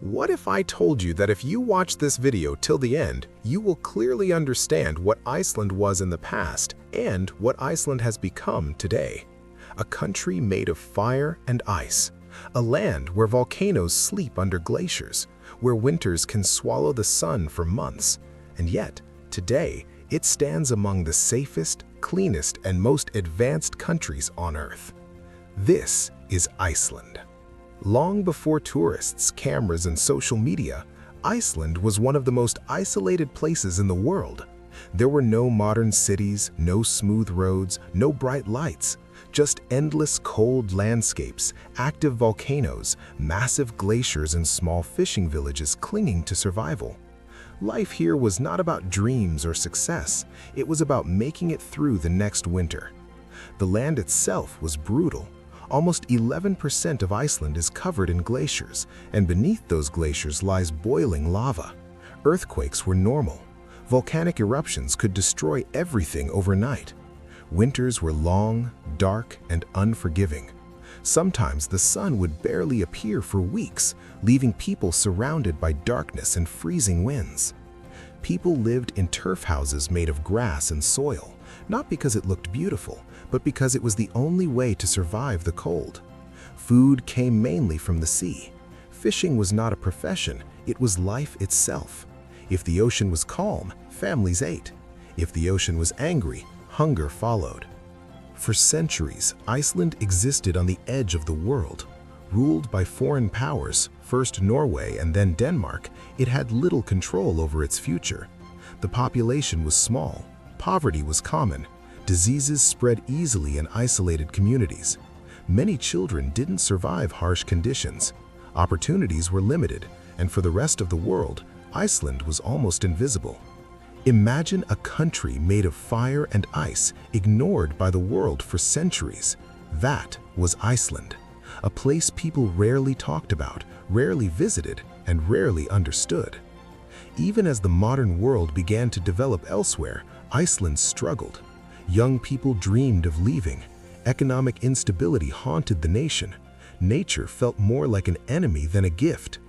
What if I told you that if you watch this video till the end, you will clearly understand what Iceland was in the past and what Iceland has become today? A country made of fire and ice. A land where volcanoes sleep under glaciers, where winters can swallow the sun for months. And yet, today, it stands among the safest, cleanest, and most advanced countries on Earth. This is Iceland. Long before tourists, cameras, and social media, Iceland was one of the most isolated places in the world. There were no modern cities, no smooth roads, no bright lights, just endless cold landscapes, active volcanoes, massive glaciers, and small fishing villages clinging to survival. Life here was not about dreams or success, it was about making it through the next winter. The land itself was brutal. Almost 11% of Iceland is covered in glaciers, and beneath those glaciers lies boiling lava. Earthquakes were normal. Volcanic eruptions could destroy everything overnight. Winters were long, dark, and unforgiving. Sometimes the sun would barely appear for weeks, leaving people surrounded by darkness and freezing winds. People lived in turf houses made of grass and soil, not because it looked beautiful, but because it was the only way to survive the cold. Food came mainly from the sea. Fishing was not a profession, it was life itself. If the ocean was calm, families ate. If the ocean was angry, hunger followed. For centuries, Iceland existed on the edge of the world. Ruled by foreign powers, first Norway and then Denmark, it had little control over its future. The population was small, poverty was common, diseases spread easily in isolated communities. Many children didn't survive harsh conditions. Opportunities were limited, and for the rest of the world, Iceland was almost invisible. Imagine a country made of fire and ice, ignored by the world for centuries. That was Iceland, a place people rarely talked about, rarely visited, and rarely understood. Even as the modern world began to develop elsewhere, Iceland struggled. Young people dreamed of leaving. Economic instability haunted the nation. Nature felt more like an enemy than a gift.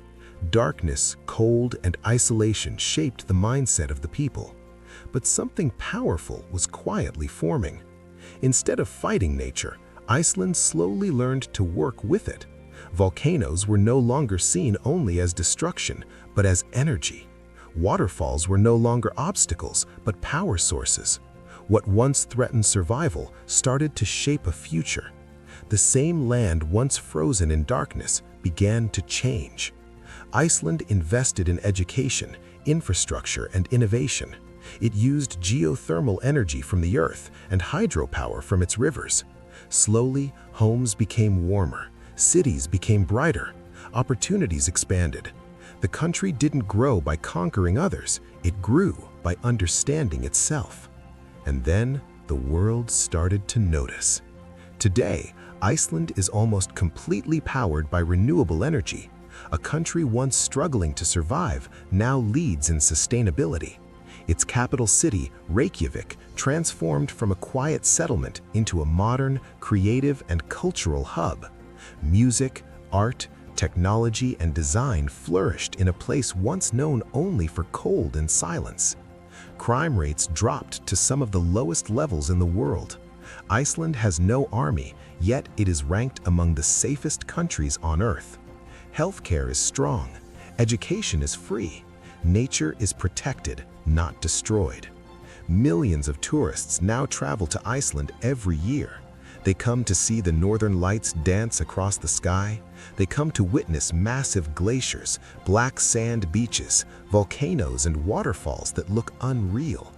Darkness, cold, and isolation shaped the mindset of the people. But something powerful was quietly forming. Instead of fighting nature, Iceland slowly learned to work with it. Volcanoes were no longer seen only as destruction, but as energy. Waterfalls were no longer obstacles, but power sources. What once threatened survival started to shape a future. The same land once frozen in darkness began to change. Iceland invested in education, infrastructure, and innovation. It used geothermal energy from the earth and hydropower from its rivers. Slowly, homes became warmer, cities became brighter, opportunities expanded. The country didn't grow by conquering others, it grew by understanding itself. And then the world started to notice. Today, Iceland is almost completely powered by renewable energy. A country once struggling to survive now leads in sustainability. Its capital city, Reykjavik, transformed from a quiet settlement into a modern, creative, and cultural hub. Music, art, technology, and design flourished in a place once known only for cold and silence. Crime rates dropped to some of the lowest levels in the world. Iceland has no army, yet it is ranked among the safest countries on Earth. Healthcare is strong, education is free, nature is protected, not destroyed. Millions of tourists now travel to Iceland every year. They come to see the northern lights dance across the sky. They come to witness massive glaciers, black sand beaches, volcanoes, and waterfalls that look unreal.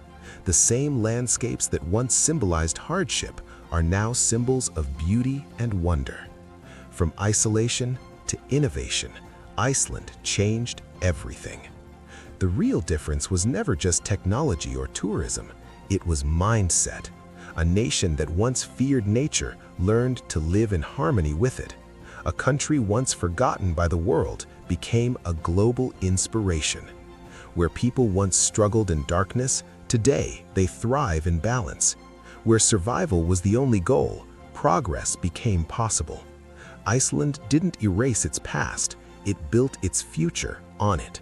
The same landscapes that once symbolized hardship are now symbols of beauty and wonder. From isolation to innovation, Iceland changed everything. The real difference was never just technology or tourism, it was mindset. A nation that once feared nature learned to live in harmony with it. A country once forgotten by the world became a global inspiration. Where people once struggled in darkness, today they thrive in balance. Where survival was the only goal, progress became possible. Iceland didn't erase its past, It built its future on it.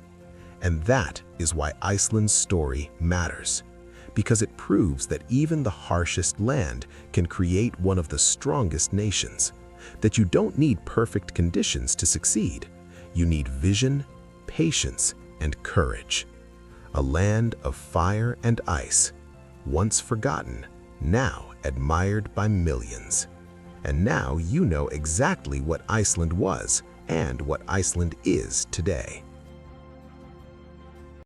And that is why Iceland's story matters, because it proves that even the harshest land can create one of the strongest nations, that you don't need perfect conditions to succeed. You need vision, patience, and courage. A land of fire and ice, once forgotten, now admired by millions. And now you know exactly what Iceland was and what Iceland is today.